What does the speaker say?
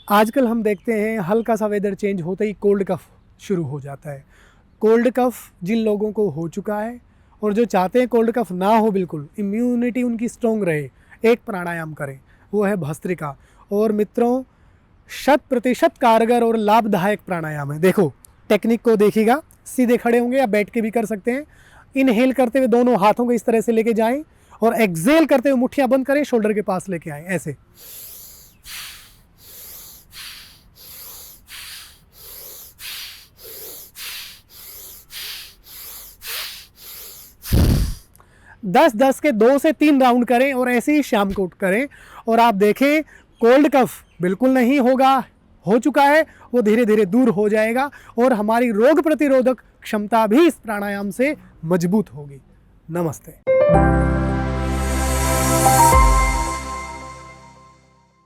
आजकल हम देखते हैं हल्का सा वेदर चेंज होते ही कोल्ड कफ शुरू हो जाता है। कोल्ड कफ जिन लोगों को हो चुका है और जो चाहते हैं कोल्ड कफ ना हो, बिल्कुल इम्यूनिटी उनकी स्ट्रॉन्ग रहे, एक प्राणायाम करें, वो है भस्त्रिका। और मित्रों, 100% कारगर और लाभदायक प्राणायाम है। देखो टेक्निक को देखिएगा, सीधे खड़े होंगे या बैठ के भी कर सकते हैं। इनहेल करते हुए दोनों हाथों को इस तरह से लेके जाएं और एक्सेल करते हुए मुट्ठियां बंद करें, शोल्डर के पास लेके आएं ऐसे। दस 10 के 2 से 3 राउंड करें और ऐसे ही शाम को करें और आप देखें कोल्ड कफ बिल्कुल नहीं होगा, हो चुका है वो धीरे धीरे दूर हो जाएगा और हमारी रोग प्रतिरोधक क्षमता भी इस प्राणायाम से मजबूत होगी। नमस्ते।